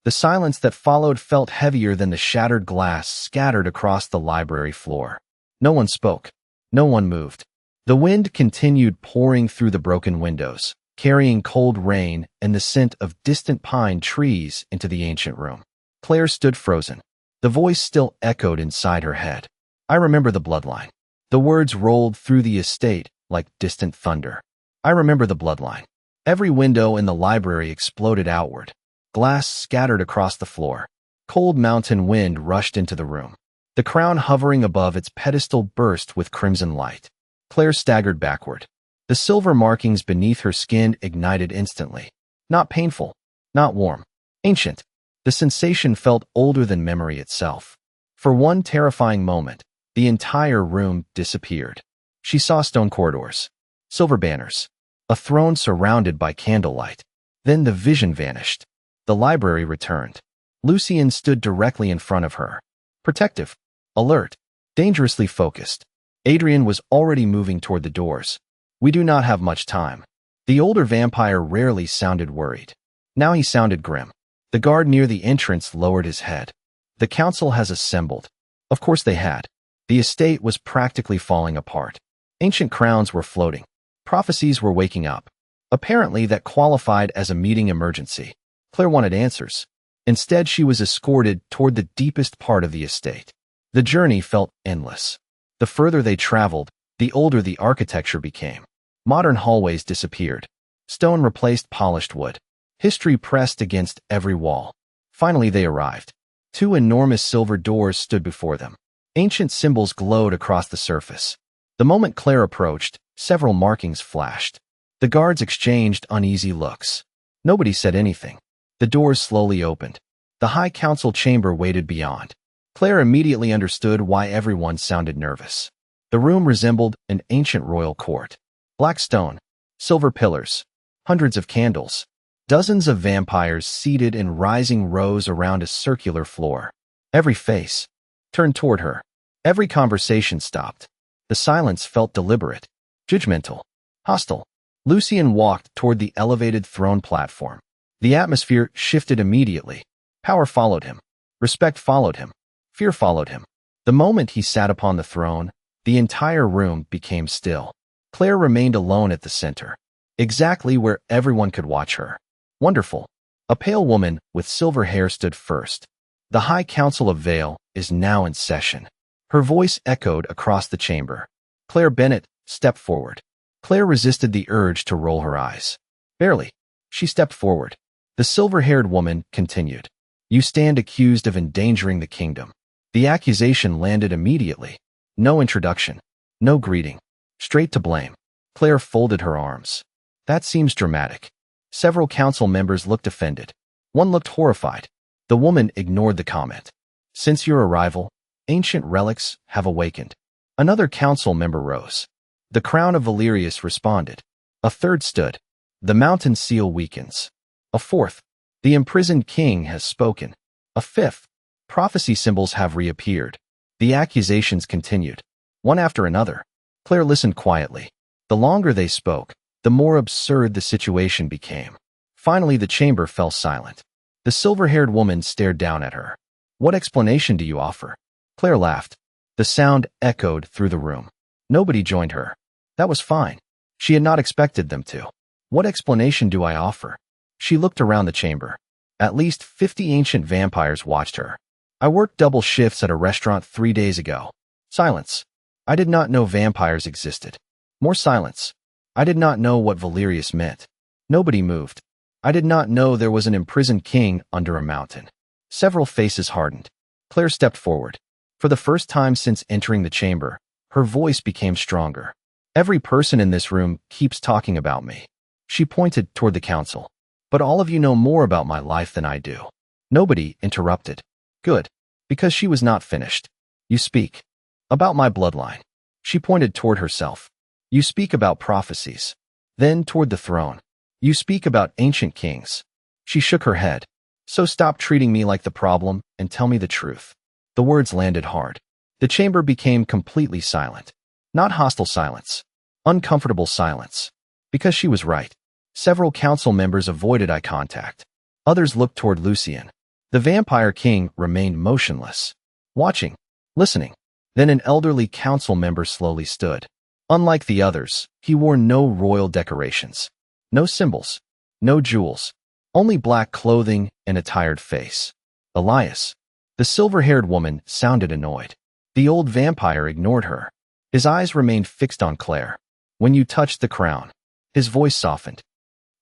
The silence that followed felt heavier than the shattered glass scattered across the library floor. No one spoke. No one moved. The wind continued pouring through the broken windows, carrying cold rain and the scent of distant pine trees into the ancient room. Claire stood frozen. The voice still echoed inside her head. I remember the bloodline. The words rolled through the estate like distant thunder. I remember the bloodline. Every window in the library exploded outward. Glass scattered across the floor. Cold mountain wind rushed into the room. The crown hovering above its pedestal burst with crimson light. Claire staggered backward. The silver markings beneath her skin ignited instantly. Not painful. Not warm. Ancient. The sensation felt older than memory itself. For one terrifying moment, the entire room disappeared. She saw stone corridors, silver banners, a throne surrounded by candlelight. Then the vision vanished. The library returned. Lucien stood directly in front of her. Protective, alert, dangerously focused. Adrian was already moving toward the doors. We do not have much time. The older vampire rarely sounded worried. Now he sounded grim. The guard near the entrance lowered his head. The council has assembled. Of course they had. The estate was practically falling apart. Ancient crowns were floating. Prophecies were waking up. Apparently that qualified as a meeting emergency. Claire wanted answers. Instead, she was escorted toward the deepest part of the estate. The journey felt endless. The further they traveled, the older the architecture became. Modern hallways disappeared. Stone replaced polished wood. History pressed against every wall. Finally, they arrived. Two enormous silver doors stood before them. Ancient symbols glowed across the surface. The moment Claire approached, several markings flashed. The guards exchanged uneasy looks. Nobody said anything. The doors slowly opened. The High Council chamber waited beyond. Claire immediately understood why everyone sounded nervous. The room resembled an ancient royal court. Black stone, silver pillars, hundreds of candles, dozens of vampires seated in rising rows around a circular floor. Every face turned toward her. Every conversation stopped. The silence felt deliberate, judgmental, hostile. Lucien walked toward the elevated throne platform. The atmosphere shifted immediately. Power followed him. Respect followed him. Fear followed him. The moment he sat upon the throne, the entire room became still. Claire remained alone at the center, exactly where everyone could watch her. Wonderful. A pale woman with silver hair stood first. The High Council of Vale is now in session. Her voice echoed across the chamber. Claire Bennett stepped forward. Claire resisted the urge to roll her eyes. Barely. She stepped forward. The silver-haired woman continued. You stand accused of endangering the kingdom. The accusation landed immediately. No introduction. No greeting. Straight to blame. Claire folded her arms. That seems dramatic. Several council members looked offended. One looked horrified. The woman ignored the comment. Since your arrival, ancient relics have awakened. Another council member rose. The crown of Valerius responded. A third stood. The mountain seal weakens. A fourth. The imprisoned king has spoken. A fifth. Prophecy symbols have reappeared. The accusations continued. One after another. Claire listened quietly. The longer they spoke, the more absurd the situation became. Finally, the chamber fell silent. The silver-haired woman stared down at her. What explanation do you offer? Claire laughed. The sound echoed through the room. Nobody joined her. That was fine. She had not expected them to. What explanation do I offer? She looked around the chamber. At least 50 ancient vampires watched her. I worked double shifts at a restaurant 3 days ago. Silence. I did not know vampires existed. More silence. I did not know what Valerius meant. Nobody moved. I did not know there was an imprisoned king under a mountain. Several faces hardened. Claire stepped forward. For the first time since entering the chamber, her voice became stronger. Every person in this room keeps talking about me. She pointed toward the council. But all of you know more about my life than I do. Nobody interrupted. Good. Because she was not finished. You speak. About my bloodline. She pointed toward herself. You speak about prophecies. Then toward the throne. You speak about ancient kings. She shook her head. So stop treating me like the problem and tell me the truth. The words landed hard. The chamber became completely silent. Not hostile silence. Uncomfortable silence. Because she was right. Several council members avoided eye contact. Others looked toward Lucien. The vampire king remained motionless, watching, listening. Then an elderly council member slowly stood. Unlike the others, he wore no royal decorations, no symbols, no jewels, only black clothing and a tired face. Elias. The silver-haired woman sounded annoyed. The old vampire ignored her. His eyes remained fixed on Claire. When you touched the crown. His voice softened.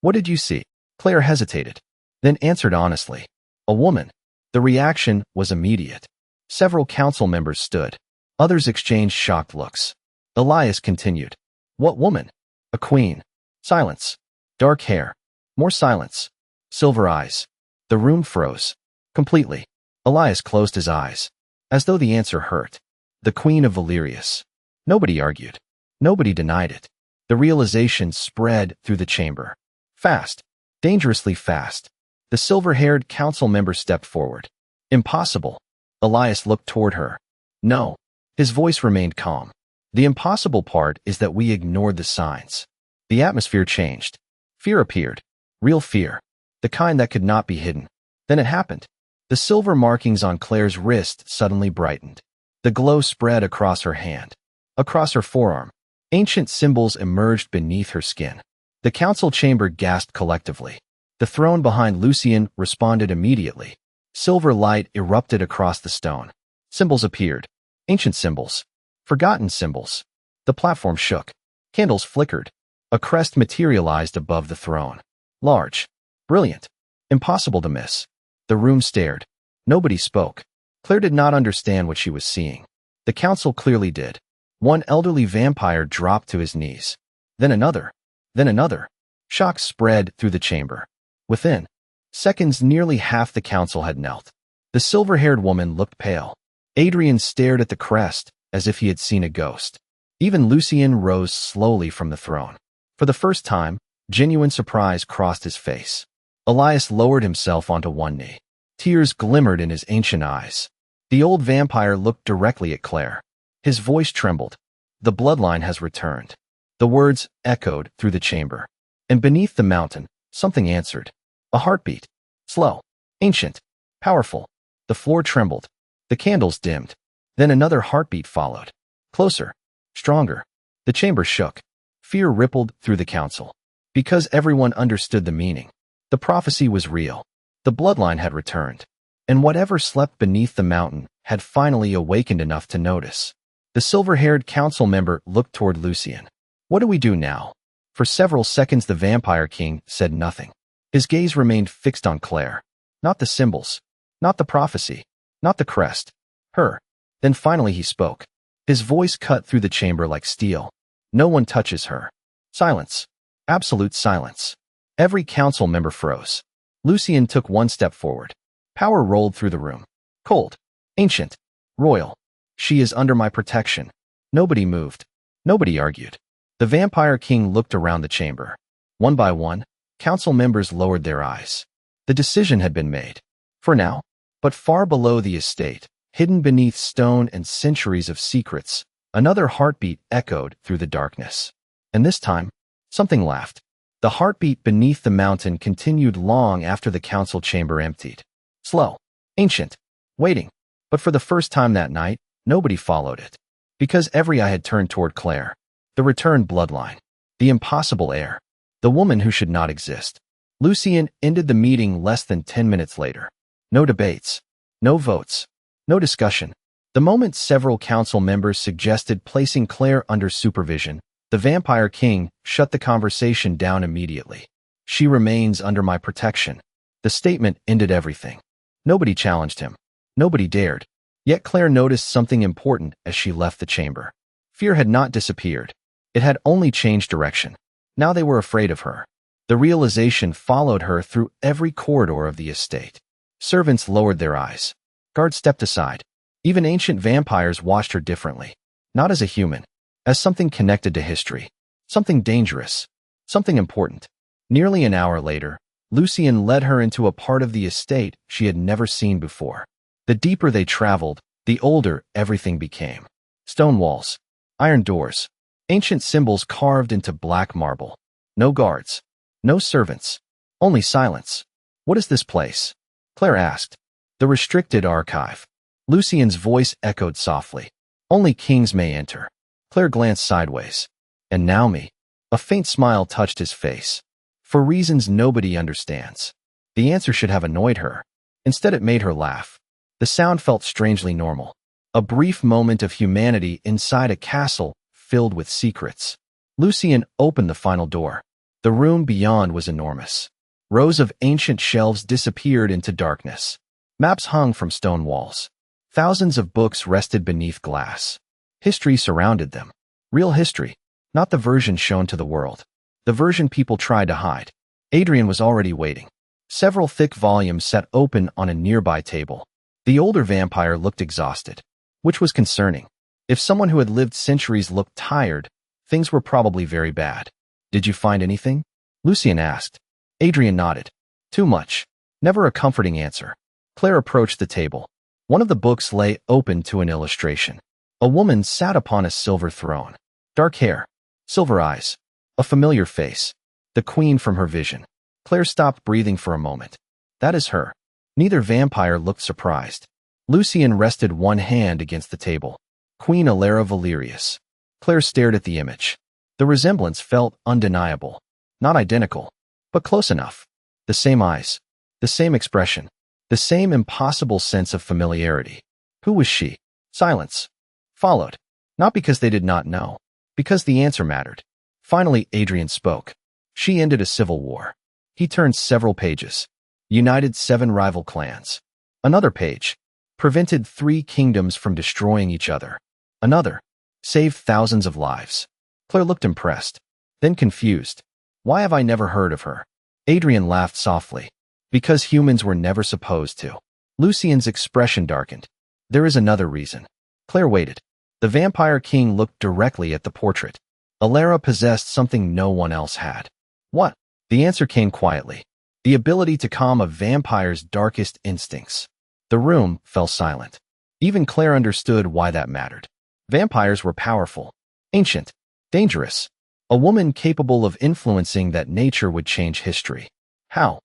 What did you see? Claire hesitated, then answered honestly. A woman. The reaction was immediate. Several council members stood. Others exchanged shocked looks. Elias continued. What woman? A queen. Silence. Dark hair. More silence. Silver eyes. The room froze. Completely. Elias closed his eyes, as though the answer hurt. The Queen of Valerius. Nobody argued. Nobody denied it. The realization spread through the chamber. Fast. Dangerously fast. The silver-haired council member stepped forward. Impossible. Elias looked toward her. No. His voice remained calm. The impossible part is that we ignored the signs. The atmosphere changed. Fear appeared. Real fear. The kind that could not be hidden. Then it happened. The silver markings on Claire's wrist suddenly brightened. The glow spread across her hand. Across her forearm. Ancient symbols emerged beneath her skin. The council chamber gasped collectively. The throne behind Lucien responded immediately. Silver light erupted across the stone. Symbols appeared. Ancient symbols. Forgotten symbols. The platform shook. Candles flickered. A crest materialized above the throne. Large. Brilliant. Impossible to miss. The room stared. Nobody spoke. Claire did not understand what she was seeing. The council clearly did. One elderly vampire dropped to his knees. Then another. Then another. Shock spread through the chamber. Within seconds, nearly half the council had knelt. The silver-haired woman looked pale. Adrian stared at the crest as if he had seen a ghost. Even Lucien rose slowly from the throne. For the first time, genuine surprise crossed his face. Elias lowered himself onto one knee. Tears glimmered in his ancient eyes. The old vampire looked directly at Claire. His voice trembled. The bloodline has returned. The words echoed through the chamber. And beneath the mountain, something answered. A heartbeat. Slow. Ancient. Powerful. The floor trembled. The candles dimmed. Then another heartbeat followed. Closer. Stronger. The chamber shook. Fear rippled through the council. Because everyone understood the meaning. The prophecy was real. The bloodline had returned. And whatever slept beneath the mountain had finally awakened enough to notice. The silver-haired council member looked toward Lucien. What do we do now? For several seconds the vampire king said nothing. His gaze remained fixed on Claire. Not the symbols. Not the prophecy. Not the crest. Her. Then finally he spoke. His voice cut through the chamber like steel. No one touches her. Silence. Absolute silence. Every council member froze. Lucien took one step forward. Power rolled through the room. Cold. Ancient. Royal. She is under my protection. Nobody moved. Nobody argued. The vampire king looked around the chamber. One by one, council members lowered their eyes. The decision had been made. For now. But far below the estate, hidden beneath stone and centuries of secrets, another heartbeat echoed through the darkness. And this time, something laughed. The heartbeat beneath the mountain continued long after the council chamber emptied. Slow. Ancient. Waiting. But for the first time that night, nobody followed it. Because every eye had turned toward Claire. The returned bloodline. The impossible heir. The woman who should not exist. Lucien ended the meeting less than 10 minutes later. No debates. No votes. No discussion. The moment several council members suggested placing Claire under supervision, the vampire king shut the conversation down immediately. She remains under my protection. The statement ended everything. Nobody challenged him. Nobody dared. Yet Claire noticed something important as she left the chamber. Fear had not disappeared. It had only changed direction. Now they were afraid of her. The realization followed her through every corridor of the estate. Servants lowered their eyes. Guards stepped aside. Even ancient vampires watched her differently. Not as a human. As something connected to history. Something dangerous. Something important. Nearly an hour later, Lucien led her into a part of the estate she had never seen before. The deeper they traveled, the older everything became. Stone walls. Iron doors. Ancient symbols carved into black marble. No guards. No servants. Only silence. What is this place? Claire asked. The restricted archive. Lucien's voice echoed softly. Only kings may enter. Claire glanced sideways. And now me. A faint smile touched his face. For reasons nobody understands. The answer should have annoyed her. Instead it made her laugh. The sound felt strangely normal. A brief moment of humanity inside a castle filled with secrets. Lucien opened the final door. The room beyond was enormous. Rows of ancient shelves disappeared into darkness. Maps hung from stone walls. Thousands of books rested beneath glass. History surrounded them. Real history, not the version shown to the world. The version people tried to hide. Adrian was already waiting. Several thick volumes sat open on a nearby table. The older vampire looked exhausted, which was concerning. If someone who had lived centuries looked tired, things were probably very bad. Did you find anything? Lucien asked. Adrian nodded. Too much. Never a comforting answer. Claire approached the table. One of the books lay open to an illustration. A woman sat upon a silver throne. Dark hair. Silver eyes. A familiar face. The queen from her vision. Claire stopped breathing for a moment. That is her. Neither vampire looked surprised. Lucien rested one hand against the table. Queen Alara Valerius. Claire stared at the image. The resemblance felt undeniable. Not identical, but close enough. The same eyes. The same expression. The same impossible sense of familiarity. Who was she? Silence. Followed. Not because they did not know. Because the answer mattered. Finally, Adrian spoke. She ended a civil war. He turned several pages. United 7 rival clans. Another page. Prevented 3 kingdoms from destroying each other. Another. Saved thousands of lives. Claire looked impressed. Then confused. Why have I never heard of her? Adrian laughed softly. Because humans were never supposed to. Lucien's expression darkened. There is another reason. Claire waited. The vampire king looked directly at the portrait. Alara possessed something no one else had. What? The answer came quietly. The ability to calm a vampire's darkest instincts. The room fell silent. Even Claire understood why that mattered. Vampires were powerful, ancient, dangerous. A woman capable of influencing that nature would change history. How?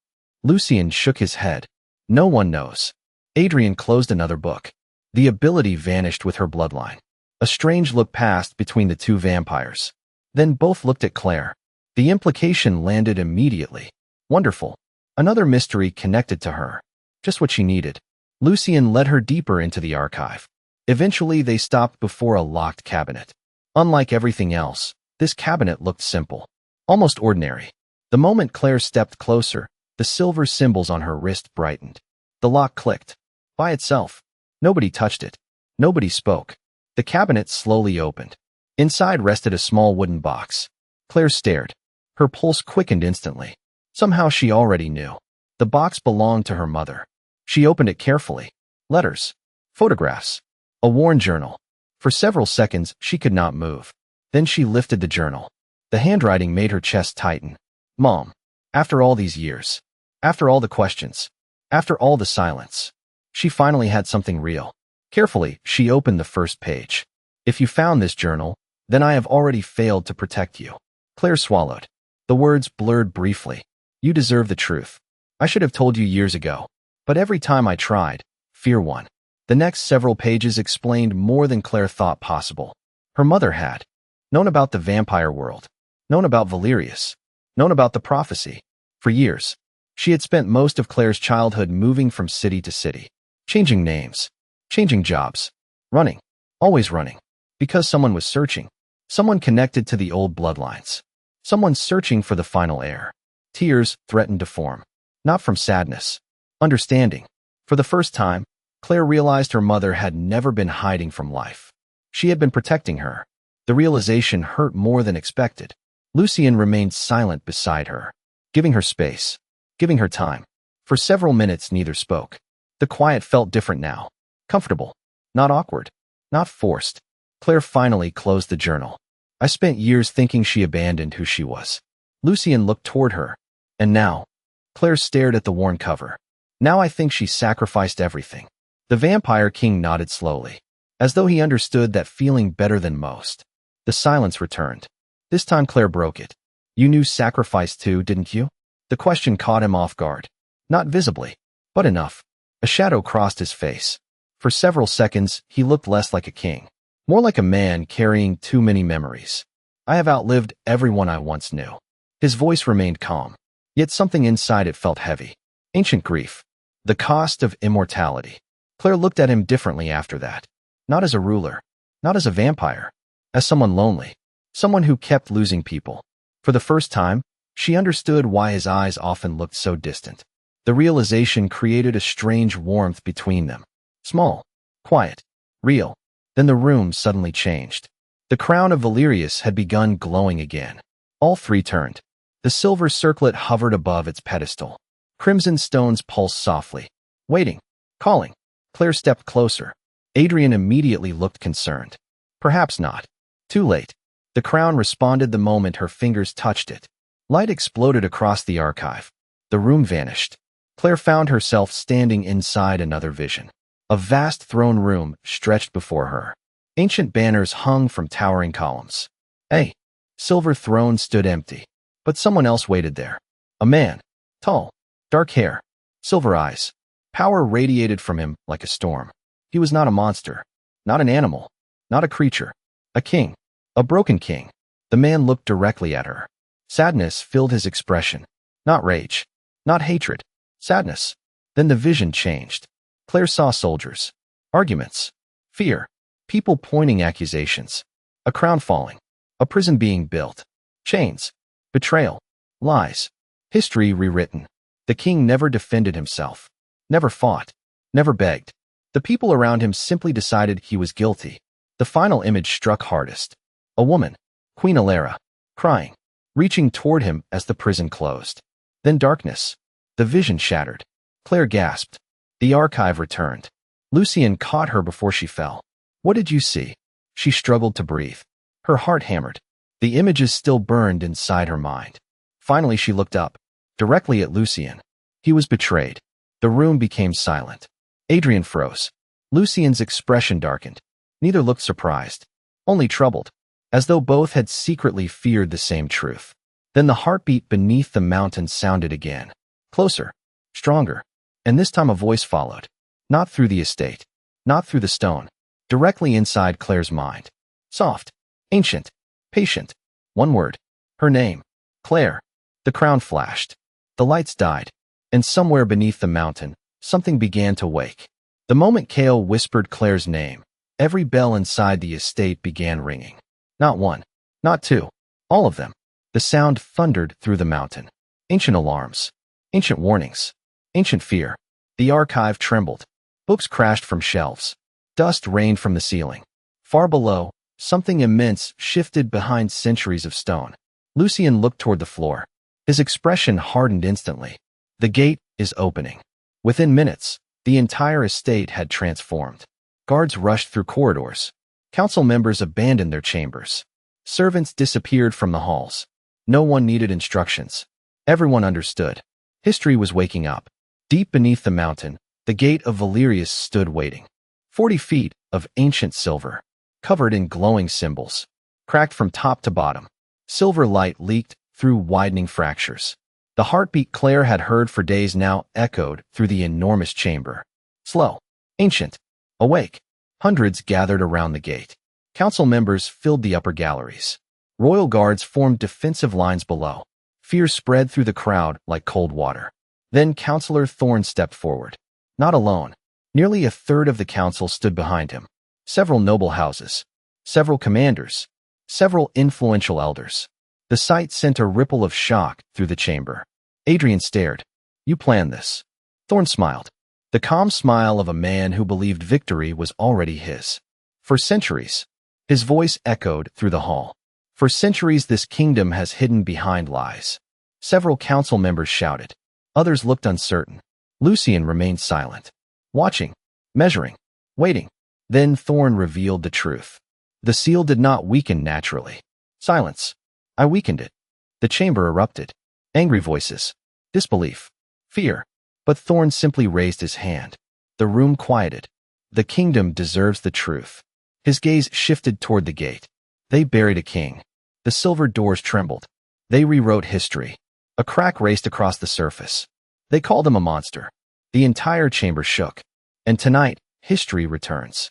Lucien shook his head. No one knows. Adrian closed another book. The ability vanished with her bloodline. A strange look passed between the 2 vampires. Then both looked at Claire. The implication landed immediately. Wonderful. Another mystery connected to her. Just what she needed. Lucien led her deeper into the archive. Eventually, they stopped before a locked cabinet. Unlike everything else, this cabinet looked simple. Almost ordinary. The moment Claire stepped closer, the silver symbols on her wrist brightened. The lock clicked. By itself. Nobody touched it. Nobody spoke. The cabinet slowly opened. Inside rested a small wooden box. Claire stared. Her pulse quickened instantly. Somehow she already knew. The box belonged to her mother. She opened it carefully. Letters. Photographs. A worn journal. For several seconds, she could not move. Then she lifted the journal. The handwriting made her chest tighten. Mom. After all these years. After all the questions. After all the silence. She finally had something real. Carefully, she opened the first page. If you found this journal, then I have already failed to protect you. Claire swallowed. The words blurred briefly. You deserve the truth. I should have told you years ago. But every time I tried, fear won. The next several pages explained more than Claire thought possible. Her mother had known about the vampire world, known about Valerius, known about the prophecy. For years, she had spent most of Claire's childhood moving from city to city, changing names, changing jobs, running, always running, because someone was searching, someone connected to the old bloodlines, someone searching for the final heir. Tears threatened to form, not from sadness, understanding. For the first time, Claire realized her mother had never been hiding from life. She had been protecting her. The realization hurt more than expected. Lucien remained silent beside her, giving her space, giving her time. For several minutes, neither spoke. The quiet felt different now. Comfortable. Not awkward. Not forced. Claire finally closed the journal. I spent years thinking she abandoned who she was. Lucien looked toward her. And now? Claire stared at the worn cover. Now I think she sacrificed everything. The vampire king nodded slowly, as though he understood that feeling better than most. The silence returned. This time Claire broke it. You knew sacrifice too, didn't you? The question caught him off guard. Not visibly, but enough. A shadow crossed his face. For several seconds, he looked less like a king, more like a man carrying too many memories. I have outlived everyone I once knew. His voice remained calm, yet something inside it felt heavy. Ancient grief. The cost of immortality. Claire looked at him differently after that. Not as a ruler, not as a vampire, as someone lonely, someone who kept losing people. For the first time, she understood why his eyes often looked so distant. The realization created a strange warmth between them. Small, quiet, real. Then the room suddenly changed. The crown of Valerius had begun glowing again. All three turned. The silver circlet hovered above its pedestal. Crimson stones pulsed softly. Waiting. Calling. Claire stepped closer. Adrian immediately looked concerned. Perhaps not. Too late. The crown responded the moment her fingers touched it. Light exploded across the archive. The room vanished. Claire found herself standing inside another vision. A vast throne room stretched before her. Ancient banners hung from towering columns. A silver throne stood empty, but someone else waited there. A man. Tall. Dark hair. Silver eyes. Power radiated from him like a storm. He was not a monster. Not an animal. Not a creature. A king. A broken king. The man looked directly at her. Sadness filled his expression. Not rage. Not hatred. Sadness. Then the vision changed. Claire saw soldiers. Arguments. Fear. People pointing accusations. A crown falling. A prison being built. Chains. Betrayal. Lies. History rewritten. The king never defended himself. Never fought. Never begged. The people around him simply decided he was guilty. The final image struck hardest. A woman. Queen Alara. Crying. Reaching toward him as the prison closed. Then darkness. The vision shattered. Claire gasped. The archive returned. Lucian caught her before she fell. What did you see? She struggled to breathe. Her heart hammered. The images still burned inside her mind. Finally she looked up. Directly at Lucian. He was betrayed. The room became silent. Adrian froze. Lucian's expression darkened. Neither looked surprised. Only troubled. As though both had secretly feared the same truth. Then the heartbeat beneath the mountain sounded again. Closer. Stronger. And this time a voice followed. Not through the estate. Not through the stone. Directly inside Claire's mind. Soft. Ancient. Patient. One word. Her name. Claire. The crown flashed. The lights died. And somewhere beneath the mountain, something began to wake. The moment Kale whispered Claire's name, every bell inside the estate began ringing. Not one. Not two. All of them. The sound thundered through the mountain. Ancient alarms. Ancient warnings. Ancient fear. The archive trembled. Books crashed from shelves. Dust rained from the ceiling. Far below, something immense shifted behind centuries of stone. Lucian looked toward the floor. His expression hardened instantly. The gate is opening. Within minutes, the entire estate had transformed. Guards rushed through corridors. Council members abandoned their chambers. Servants disappeared from the halls. No one needed instructions. Everyone understood. History was waking up. Deep beneath the mountain, the gate of Valerius stood waiting. 40 feet of ancient silver, covered in glowing symbols, cracked from top to bottom. Silver light leaked through widening fractures. The heartbeat Claire had heard for days now echoed through the enormous chamber. Slow. Ancient. Awake. Hundreds gathered around the gate. Council members filled the upper galleries. Royal guards formed defensive lines below. Fear spread through the crowd like cold water. Then Councillor Thorne stepped forward. Not alone. Nearly a third of the council stood behind him. Several noble houses. Several commanders. Several influential elders. The sight sent a ripple of shock through the chamber. Adrian stared. You planned this. Thorne smiled. The calm smile of a man who believed victory was already his. For centuries. His voice echoed through the hall. For centuries this kingdom has hidden behind lies. Several council members shouted. Others looked uncertain. Lucian remained silent. Watching. Measuring. Waiting. Then Thorne revealed the truth. The seal did not weaken naturally. Silence. I weakened it. The chamber erupted. Angry voices. Disbelief. Fear. But Thorne simply raised his hand. The room quieted. The kingdom deserves the truth. His gaze shifted toward the gate. They buried a king. The silver doors trembled. They rewrote history. A crack raced across the surface. They called him a monster. The entire chamber shook. And tonight, history returns.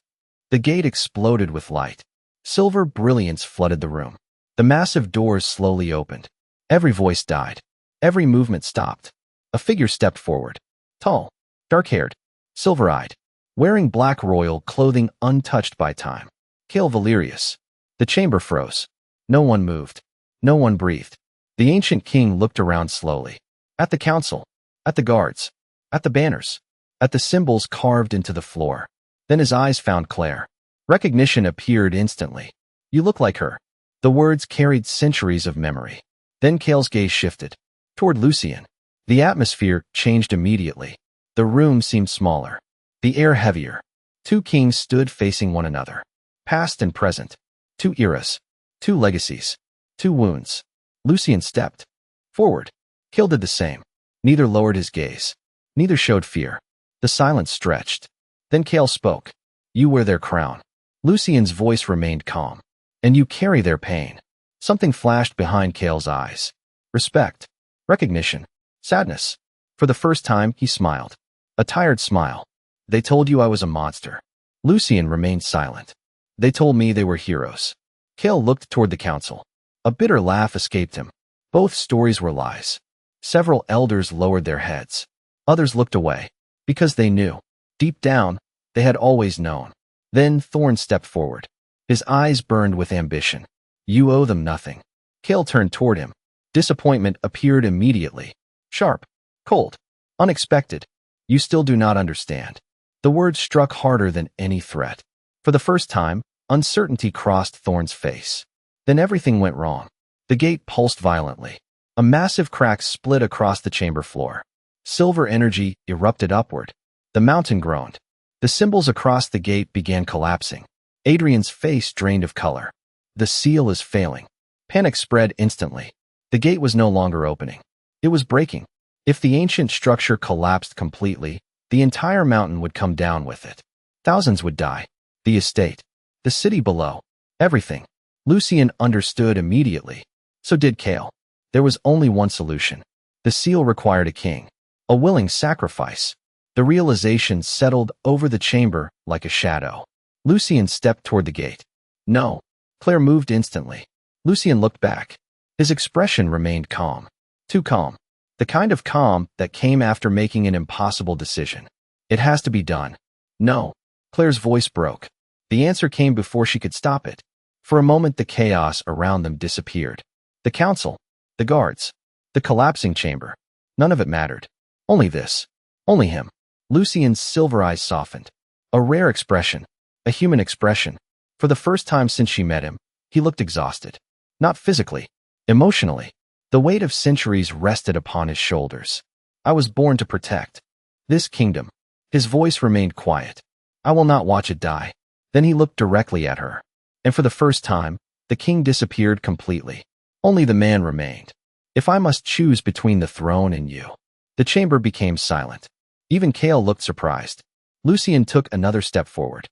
The gate exploded with light. Silver brilliance flooded the room. The massive doors slowly opened. Every voice died. Every movement stopped. A figure stepped forward. Tall, dark-haired, silver-eyed, wearing black royal clothing untouched by time. Hail Valerius. The chamber froze. No one moved. No one breathed. The ancient king looked around slowly. At the council. At the guards. At the banners. At the symbols carved into the floor. Then his eyes found Claire. Recognition appeared instantly. You look like her. The words carried centuries of memory. Then Kale's gaze shifted. Toward Lucien. The atmosphere changed immediately. The room seemed smaller. The air heavier. Two kings stood facing one another. Past and present. Two eras. Two legacies. Two wounds. Lucien stepped forward. Kale did the same. Neither lowered his gaze. Neither showed fear. The silence stretched. Then Kale spoke. You wear their crown. Lucien's voice remained calm. And you carry their pain. Something flashed behind Kale's eyes. Respect. Recognition. Sadness. For the first time, he smiled. A tired smile. They told you I was a monster. Lucien remained silent. They told me they were heroes. Kale looked toward the council. A bitter laugh escaped him. Both stories were lies. Several elders lowered their heads. Others looked away. Because they knew. Deep down, they had always known. Then Thorn stepped forward. His eyes burned with ambition. You owe them nothing. Kale turned toward him. Disappointment appeared immediately. Sharp. Cold. Unexpected. You still do not understand. The words struck harder than any threat. For the first time, uncertainty crossed Thorn's face. Then everything went wrong. The gate pulsed violently. A massive crack split across the chamber floor. Silver energy erupted upward. The mountain groaned. The symbols across the gate began collapsing. Adrian's face drained of color. The seal is failing. Panic spread instantly. The gate was no longer opening. It was breaking. If the ancient structure collapsed completely, the entire mountain would come down with it. Thousands would die. The estate. The city below. Everything. Lucien understood immediately. So did Kale. There was only one solution. The seal required a king. A willing sacrifice. The realization settled over the chamber like a shadow. Lucien stepped toward the gate. No. Claire moved instantly. Lucien looked back. His expression remained calm. Too calm. The kind of calm that came after making an impossible decision. It has to be done. No. Claire's voice broke. The answer came before she could stop it. For a moment the chaos around them disappeared. The council. The guards. The collapsing chamber. None of it mattered. Only this. Only him. Lucien's silver eyes softened. A rare expression. A human expression. For the first time since she met him, he looked exhausted. Not physically. Emotionally. The weight of centuries rested upon his shoulders. I was born to protect this kingdom. His voice remained quiet. I will not watch it die. Then he looked directly at her. And for the first time, the king disappeared completely. Only the man remained. If I must choose between the throne and you. The chamber became silent. Even Kale looked surprised. Lucien took another step forward.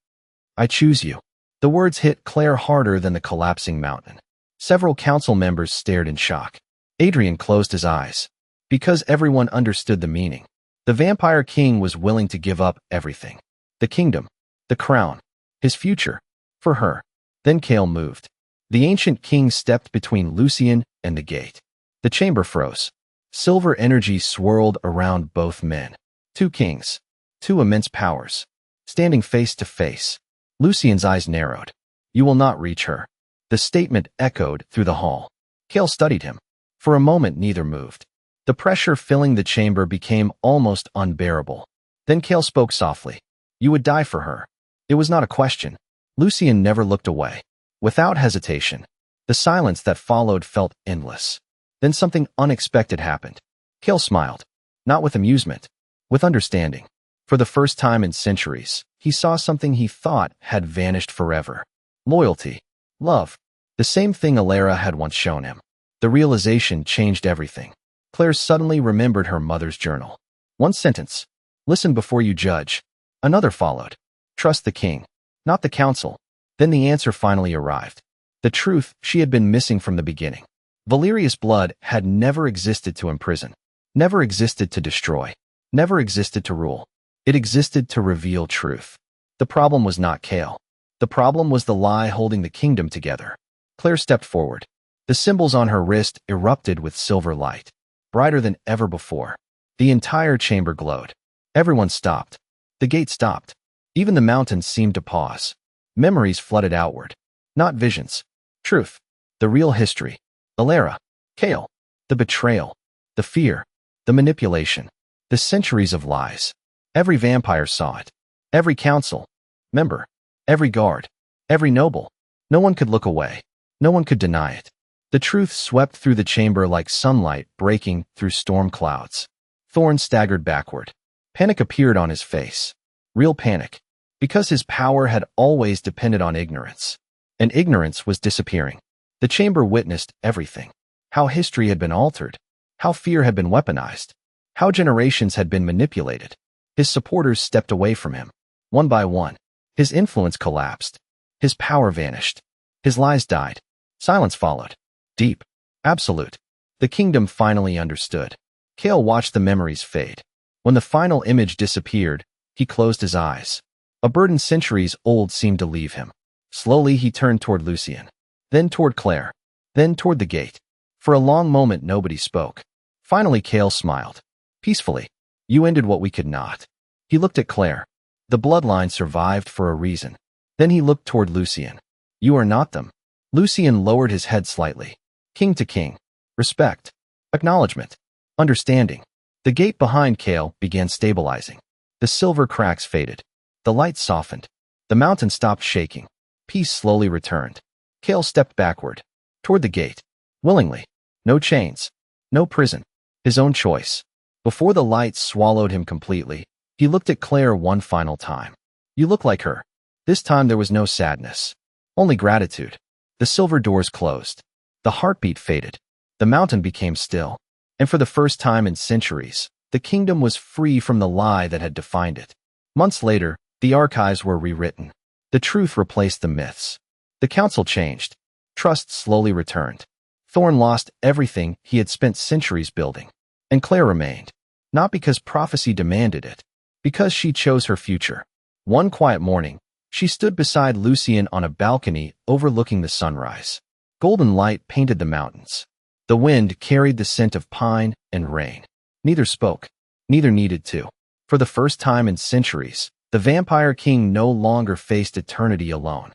I choose you. The words hit Claire harder than the collapsing mountain. Several council members stared in shock. Adrian closed his eyes. Because everyone understood the meaning. The vampire king was willing to give up everything. The kingdom. The crown. His future. For her. Then Kale moved. The ancient king stepped between Lucien and the gate. The chamber froze. Silver energy swirled around both men. Two kings. Two immense powers. Standing face to face. Lucien's eyes narrowed. You will not reach her. The statement echoed through the hall. Kale studied him. For a moment neither moved. The pressure filling the chamber became almost unbearable. Then Kale spoke softly. You would die for her. It was not a question. Lucien never looked away. Without hesitation. The silence that followed felt endless. Then something unexpected happened. Kale smiled. Not with amusement. With understanding. For the first time in centuries, he saw something he thought had vanished forever. Loyalty. Love. The same thing Alara had once shown him. The realization changed everything. Claire suddenly remembered her mother's journal. One sentence. Listen before you judge. Another followed. Trust the king. Not the council. Then the answer finally arrived. The truth she had been missing from the beginning. Valerius' blood had never existed to imprison. Never existed to destroy. never existed to rule. It existed to reveal truth. The problem was not Kale. The problem was the lie holding the kingdom together. Claire stepped forward. The symbols on her wrist erupted with silver light, brighter than ever before. The entire chamber glowed. Everyone stopped. The gate stopped. Even the mountains seemed to pause. Memories flooded outward. Not visions. Truth. The real history. Alara. Kale. The betrayal. The fear. The manipulation. The centuries of lies. Every vampire saw it. Every council member. Every guard. Every noble. No one could look away. No one could deny it. The truth swept through the chamber like sunlight breaking through storm clouds. Thorn staggered backward. Panic appeared on his face. Real panic. Because his power had always depended on ignorance. And ignorance was disappearing. The chamber witnessed everything. How history had been altered. How fear had been weaponized. How generations had been manipulated. His supporters stepped away from him. One by one. His influence collapsed. His power vanished. His lies died. Silence followed. Deep. Absolute. The kingdom finally understood. Kale watched the memories fade. When the final image disappeared, he closed his eyes. A burden centuries old seemed to leave him. Slowly he turned toward Lucien. Then toward Claire. Then toward the gate. For a long moment nobody spoke. Finally Kale smiled. Peacefully. You ended what we could not. He looked at Claire. The bloodline survived for a reason. Then he looked toward Lucien. You are not them. Lucien lowered his head slightly. King to king. Respect. Acknowledgement. Understanding. The gate behind Kale began stabilizing. The silver cracks faded. The light softened. The mountain stopped shaking. Peace slowly returned. Kale stepped backward. Toward the gate. Willingly. No chains. No prison. His own choice. Before the light swallowed him completely, he looked at Claire one final time. You look like her. This time there was no sadness. Only gratitude. The silver doors closed. The heartbeat faded. The mountain became still. And for the first time in centuries, the kingdom was free from the lie that had defined it. Months later, the archives were rewritten. The truth replaced the myths. The council changed. Trust slowly returned. Thorn lost everything he had spent centuries building. And Claire remained. Not because prophecy demanded it. Because she chose her future. One quiet morning, she stood beside Lucien on a balcony overlooking the sunrise. Golden light painted the mountains. The wind carried the scent of pine and rain. Neither spoke. Neither needed to. For the first time in centuries, the vampire king no longer faced eternity alone.